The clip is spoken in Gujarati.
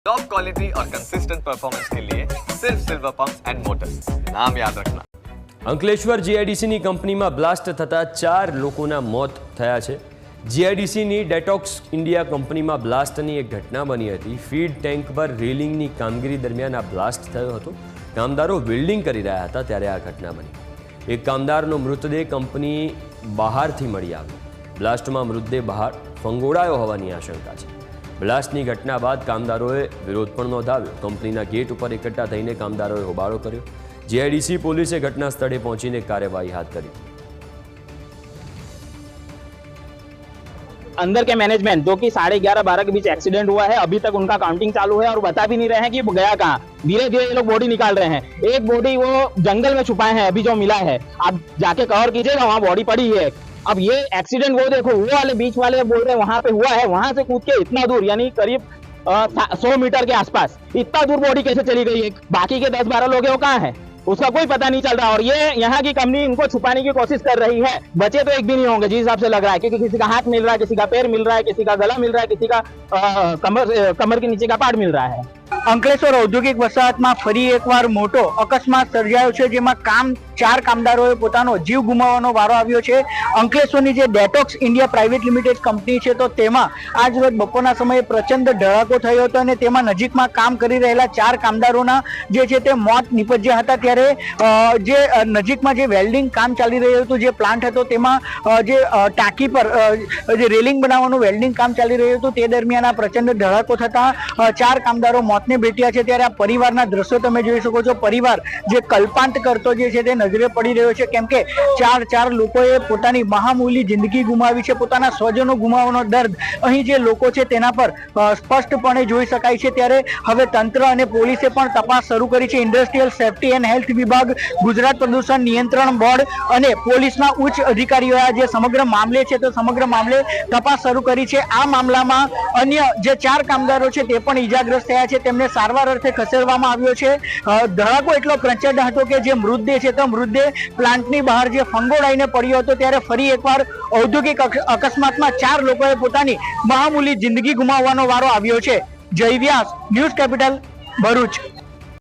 टॉप क्वालिटी और कंसिस्टेंट परफॉर्मेंस के लिए सिर्फ सिल्वर पंप्स एंड मोटर्स, नाम याद रखना। અંકલેશ્વર જીઆઈડીસીની કંપનીમાં બ્લાસ્ટ થતાં 4 લોકોના મોત થયા છે। જીઆઈડીસીની ડેટોક્સ ઇન્ડિયા કંપનીમાં બ્લાસ્ટની એક ઘટના બની હતી। ફીડ ટેન્ક પર રેલિંગની કામગીરી દરમિયાન આ બ્લાસ્ટ થયો હતો। કામદારો વેલ્ડિંગ કરી રહ્યા હતા ત્યારે આ ઘટના બની। એક કામદારનો મૃતદેહ કંપની બહારથી મળી આવ્યો। બ્લાસ્ટમાં મૃતદેહ બહાર ફંગોળાયો હોવાની આશંકા છે। બ્લાસ્ટની ઘટના બાદ કામદારોએ વિરોધ પણ નોંધાવ્યો। કંપનીના ગેટ ઉપર એકઠા થઈને કામદારોએ હોબાળો કર્યો। जीआईडीसी पुलिस घटना स्थले पहुंचीने कार्यवाही हाथ करी। अंदर के मैनेजमेंट जो कि 11:30-12 के बीच एक्सीडेंट हुआ है, अभी तक उनका काउंटिंग चालू है और बता भी नहीं रहे हैं कि वो गया कहाँ। धीरे धीरे ये लोग बॉडी निकाल रहे हैं। एक बॉडी वो जंगल में छुपाए हैं, अभी जो मिला है आप जाके कवर कीजिएगा, वहाँ बॉडी पड़ी है। अब ये एक्सीडेंट वो देखो, वो वाले बीच वाले बोल रहे हैं वहां पे हुआ है, वहां से कूद के इतना दूर यानी करीब 100 मीटर के आसपास इतना दूर बॉडी कैसे चली गई है। बाकी के 10-12 लोग हैं वो कहाँ है, उसका कोई पता नहीं चल रहा। और ये यहाँ की कंपनी इनको छुपाने की कोशिश कर रही है। बचे तो एक भी नहीं होंगे जिस हिसाब से लग रहा है, क्योंकि किसी का हाथ मिल रहा है, किसी का पैर मिल रहा है, किसी का गला मिल रहा है, किसी का कमर के नीचे का पार्ट मिल रहा है। અંકલેશ્વર ઔદ્યોગિક વસાહતમાં ફરી એકવાર મોટો અકસ્માત સર્જાયો છે, જેમાં 4 કામદારોએ પોતાનો જીવ ગુમાવવાનો વારો આવ્યો છે। અંકલેશ્વરની જે detox India private limited company છે, તો તેમાં આજ રોજ બપોરના સમયે પ્રચંડ ધડાકો થયો હતો અને તેમાં નજીકમાં કામ કરી રહેલા 4 કામદારોના જે છે તે મોત નિપજ્યા હતા। ત્યારે જે નજીકમાં જે વેલ્ડિંગ કામ ચાલી રહ્યું હતું, જે પ્લાન્ટ હતો તેમાં જે ટાંકી પર જે રેલિંગ બનાવવાનું વેલ્ડિંગ કામ ચાલી રહ્યું હતું, તે દરમિયાન આ પ્રચંડ ધડાકો થતા 4 કામદારો મોતને ભેટ્યા છે। ત્યારે આ પરિવારના દ્રશ્યો તમે જોઈ શકો છો। પરિવાર જે કલ્પાંત કરતો જે છે તે નજરે પડી રહ્યો છે, કેમ કે 4 લોકોએ પોતાની મહામૂલી જિંદગી ગુમાવી છે। પોતાના સ્વજનો ગુમાવવાનો દર્દ અહીં જે લોકો છે તેના પર સ્પષ્ટપણે જોઈ શકાય છે। ત્યારે હવે તંત્ર અને પોલીસે પણ તપાસ શરૂ કરી છે। ઇન્ડસ્ટ્રીયલ સેફટી એન્ડ હેલ્થ વિભાગ, ગુજરાત પ્રદૂષણ નિયંત્રણ બોર્ડ અને પોલીસના ઉચ્ચ અધિકારીઓએ જે સમગ્ર મામલે છે તો સમગ્ર મામલે તપાસ શરૂ કરી છે। આ મામલામાં અન્ય જે 4 કામદારો છે તે પણ ઈજાગ્રસ્ત થયા છે, તેમને સારવાર અર્થે ખસેડવામાં આવ્યો છે। ધડાકો એટલો પ્રચંડ હતો કે જે મૃતદેહ છે તો મૃતદેહ પ્લાન્ટની બહાર જે ફંગોળાઈને પડ્યો હતો। ત્યારે ફરી એકવાર ઔદ્યોગિક અકસ્માતમાં 4 લોકોએ પોતાની મહામૂલી જિંદગી ગુમાવવાનો વારો આવ્યો છે। જય વ્યાસ, ન્યૂઝ કેપિટલ, ભરૂચ।